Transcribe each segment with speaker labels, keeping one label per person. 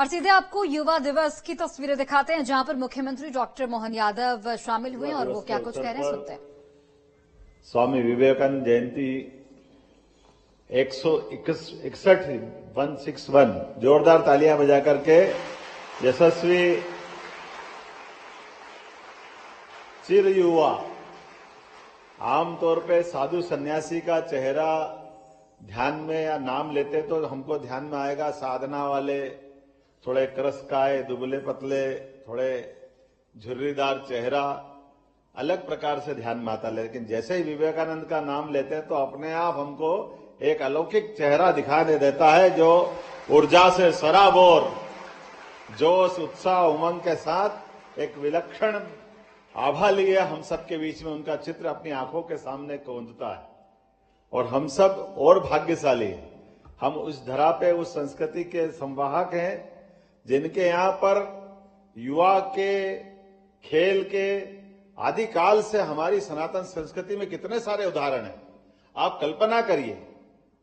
Speaker 1: और सीधे आपको युवा दिवस की तस्वीरें दिखाते हैं, जहां पर मुख्यमंत्री डॉक्टर मोहन यादव शामिल हुए और वो क्या कुछ कह रहे हैं, सुनते हैं।
Speaker 2: स्वामी विवेकानंद जयंती 161 जोरदार तालियां बजा करके यशस्वी चिर युवा, आमतौर पे साधु सन्यासी का चेहरा ध्यान में या नाम लेते तो हमको ध्यान में आएगा साधना वाले, थोड़े करसकाय, दुबले पतले, थोड़े झुर्रीदार चेहरा, अलग प्रकार से ध्यान में आता। लेकिन जैसे ही विवेकानंद का नाम लेते हैं तो अपने आप हमको एक अलौकिक चेहरा दिखाई देता है, जो ऊर्जा से सराबोर, जोश, उत्साह, उमंग के साथ एक विलक्षण आभा लिए हम सबके बीच में उनका चित्र अपनी आंखों के सामने गूंजता है। और हम सब और भाग्यशाली हैं, हम उस धरा पे उस संस्कृति के संवाहक हैं जिनके यहाँ पर युवा के, खेल के आदिकाल से हमारी सनातन संस्कृति में कितने सारे उदाहरण हैं। आप कल्पना करिए,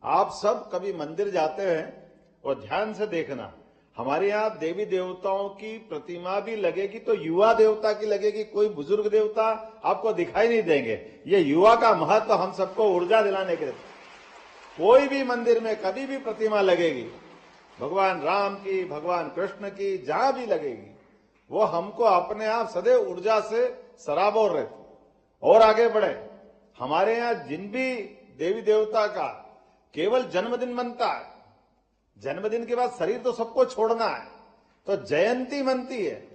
Speaker 2: आप सब कभी मंदिर जाते हैं और ध्यान से देखना, हमारे यहाँ देवी देवताओं की प्रतिमा भी लगेगी तो युवा देवता की लगेगी, कोई बुजुर्ग देवता आपको दिखाई नहीं देंगे। ये युवा का महत्व हम सबको ऊर्जा दिलाने के लिए, कोई भी मंदिर में कभी भी प्रतिमा लगेगी, भगवान राम की, भगवान कृष्ण की, जहां भी लगेगी, वो हमको अपने आप सदैव ऊर्जा से सराबोर रहते और आगे बढ़े। हमारे यहाँ जिन भी देवी देवता का केवल जन्मदिन मनता है, जन्मदिन के बाद शरीर तो सबको छोड़ना है, तो जयंती मनती है,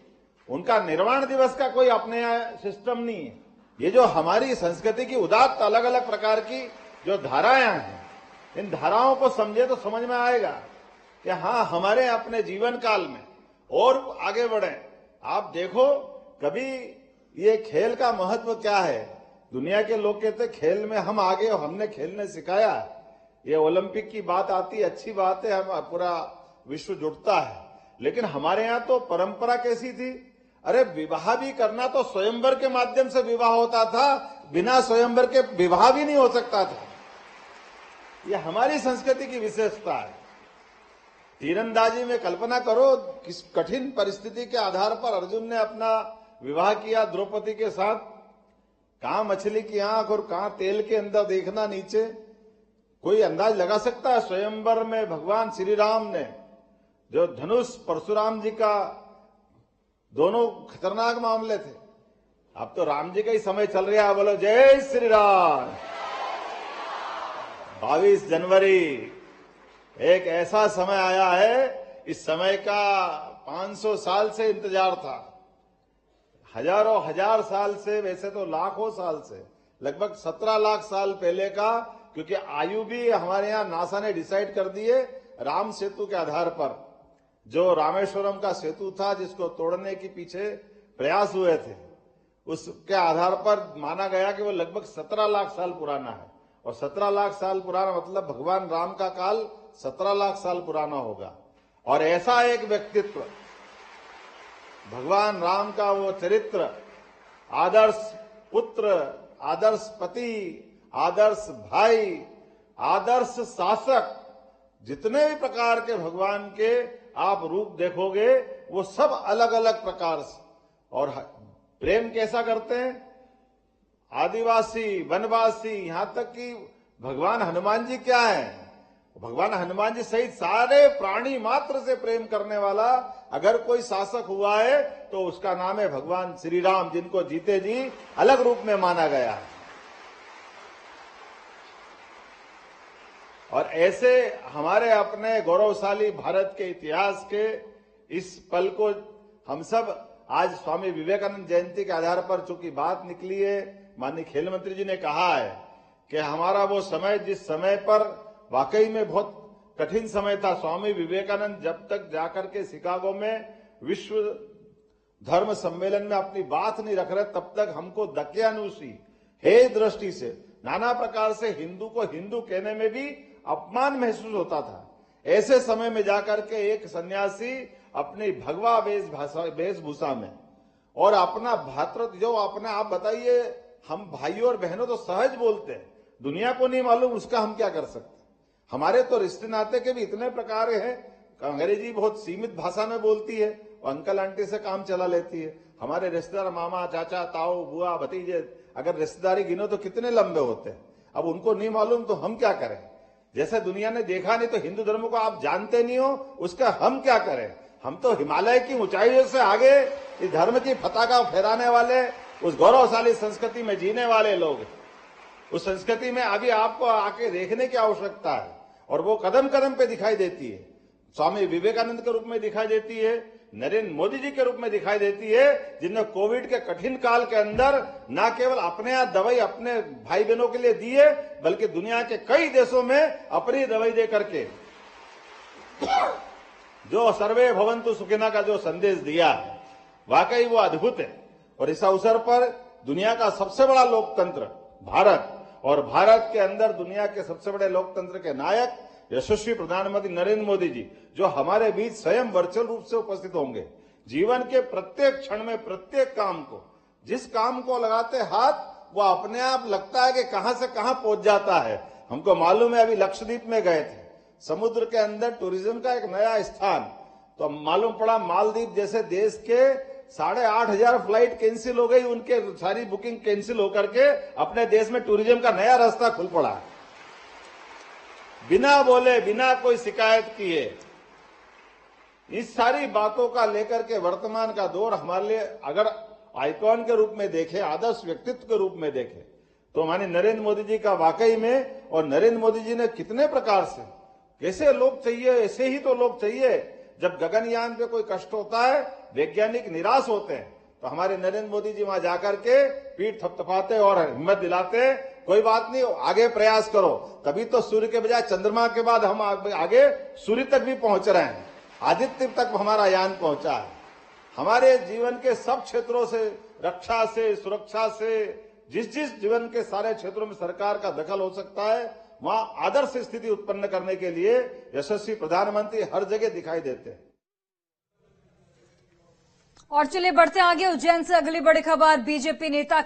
Speaker 2: उनका निर्वाण दिवस का कोई अपने यहाँ सिस्टम नहीं है। ये जो हमारी संस्कृति की उदात्त अलग अलग प्रकार की जो धाराएं हैं, इन धाराओं को समझे तो समझ में आएगा कि हाँ, हमारे अपने जीवन काल में और आगे बढ़े। आप देखो कभी ये खेल का महत्व क्या है। दुनिया के लोग कहते खेल में हम आगे, हमने खेलने सिखाया। ये ओलंपिक की बात आती, अच्छी बात है, हम पूरा विश्व जुटता है, लेकिन हमारे यहाँ तो परंपरा कैसी थी, अरे विवाह भी करना तो स्वयंवर के माध्यम से विवाह होता था, बिना स्वयंवर के विवाह भी नहीं हो सकता था। ये हमारी संस्कृति की विशेषता है। तीरंदाजी में कल्पना करो, किस कठिन परिस्थिति के आधार पर अर्जुन ने अपना विवाह किया द्रौपदी के साथ। कहां मछली की आंख और कहां तेल के अंदर देखना नीचे, कोई अंदाज लगा सकता है। स्वयंवर में भगवान श्री राम ने जो धनुष, परशुराम जी का, दोनों खतरनाक मामले थे। अब तो राम जी का ही समय चल रहा है, बोलो जय श्री राम। 22 जनवरी एक ऐसा समय आया है, इस समय का 500 साल से इंतजार था, हजारों हजार साल से, वैसे तो लाखों साल से, लगभग 17 लाख साल पहले का, क्योंकि आयु भी हमारे यहाँ नासा ने डिसाइड कर दी है राम सेतु के आधार पर। जो रामेश्वरम का सेतु था जिसको तोड़ने के पीछे प्रयास हुए थे, उसके आधार पर माना गया कि वो लगभग 17 लाख साल पुराना है। और 17 लाख साल पुराना मतलब भगवान राम का काल 17 लाख साल पुराना होगा। और ऐसा एक व्यक्तित्व, भगवान राम का वो चरित्र, आदर्श पुत्र, आदर्श पति, आदर्श भाई, आदर्श शासक, जितने भी प्रकार के भगवान के आप रूप देखोगे वो सब अलग अलग प्रकार से। और प्रेम कैसा करते हैं, आदिवासी, वनवासी, यहां तक कि भगवान हनुमान जी क्या है, भगवान हनुमान जी सहित सारे प्राणी मात्र से प्रेम करने वाला अगर कोई शासक हुआ है तो उसका नाम है भगवान श्री राम, जिनको जीते जी अलग रूप में माना गया है। और ऐसे हमारे अपने गौरवशाली भारत के इतिहास के इस पल को हम सब आज स्वामी विवेकानंद जयंती के आधार पर चूंकि बात निकली है, माननीय खेल मंत्री जी ने कहा है कि हमारा वो समय, जिस समय पर वाकई में बहुत कठिन समय था, स्वामी विवेकानंद जब तक जाकर के शिकागो में विश्व धर्म सम्मेलन में अपनी बात नहीं रख रहे, तब तक हमको दकियानुसी हे दृष्टि से नाना प्रकार से हिंदू को हिंदू कहने में भी अपमान महसूस होता था। ऐसे समय में जाकर के एक सन्यासी अपनी भगवा वेशभूषा में और अपना भातृत्व, जो अपना, आप बताइए, हम भाइयों और बहनों तो सहज बोलते हैं, दुनिया को नहीं मालूम उसका हम क्या कर सकते। हमारे तो रिश्ते नाते के भी इतने प्रकार हैं, अंग्रेजी बहुत सीमित भाषा में बोलती है, वो अंकल आंटी से काम चला लेती है। हमारे रिश्तेदार मामा चाचा ताऊ बुआ भतीजे, अगर रिश्तेदारी गिनो तो कितने लंबे होते हैं। अब उनको नहीं मालूम तो हम क्या करें। जैसे दुनिया ने देखा नहीं तो हिंदू धर्म को आप जानते नहीं हो, उसका हम क्या करें। हम तो हिमालय की ऊंचाइयों से आगे इस धर्म की पताका फहराने वाले, उस गौरवशाली संस्कृति में जीने वाले लोग। उस संस्कृति में अभी आपको आके देखने की आवश्यकता है, और वो कदम कदम पे दिखाई देती है। स्वामी विवेकानंद के रूप में दिखाई देती है, नरेंद्र मोदी जी के रूप में दिखाई देती है, जिन्होंने कोविड के कठिन काल के अंदर न केवल अपने यहाँ दवाई अपने भाई बहनों के लिए दी है, बल्कि दुनिया के कई देशों में अपनी दवाई दे करके जो सर्वे भवन्तु सुखिनः का जो संदेश दिया है, वाकई वो अद्भुत है। और इस अवसर पर दुनिया का सबसे बड़ा लोकतंत्र भारत, और भारत के अंदर दुनिया के सबसे बड़े लोकतंत्र के नायक यशस्वी प्रधानमंत्री नरेंद्र मोदी जी, जो हमारे बीच स्वयं वर्चुअल रूप से उपस्थित होंगे। जीवन के प्रत्येक क्षण में प्रत्येक काम को, जिस काम को लगाते हाथ, वो अपने आप लगता है कि कहां से कहां पहुंच जाता है। हमको मालूम है, अभी लक्षद्वीप में गए थे, समुद्र के अंदर टूरिज्म का एक नया स्थान, तो मालूम पड़ा मालदीव जैसे देश के 8,500 फ्लाइट कैंसिल हो गई, उनके सारी बुकिंग कैंसिल होकर के अपने देश में टूरिज्म का नया रास्ता खुल पड़ा, बिना बोले बिना कोई शिकायत किए। इस सारी बातों का लेकर के वर्तमान का दौर हमारे लिए अगर आइकॉन के रूप में देखे, आदर्श व्यक्तित्व के रूप में देखे, तो हमारे नरेंद्र मोदी जी का वाकई में, और नरेंद्र मोदी जी ने कितने प्रकार से, कैसे लोग चाहिए, ऐसे ही तो लोग चाहिए। जब गगनयान पे कोई कष्ट होता है, वैज्ञानिक निराश होते हैं, तो हमारे नरेंद्र मोदी जी वहां जाकर के पीठ थपथपाते और हिम्मत दिलाते, कोई बात नहीं, आगे प्रयास करो। तभी तो सूर्य के बजाय चंद्रमा के बाद हम आगे सूर्य तक भी पहुंच रहे हैं, आदित्य तक हमारा यान पहुंचा है। हमारे जीवन के सब क्षेत्रों से, रक्षा से, सुरक्षा से, जिस जिस जीवन के सारे क्षेत्रों में सरकार का दखल हो सकता है, वहां आदर्श स्थिति उत्पन्न करने के लिए यशस्वी प्रधानमंत्री हर जगह दिखाई देते हैं।
Speaker 1: और चलिए बढ़ते आगे, उज्जैन से अगली बड़ी खबर। बीजेपी नेता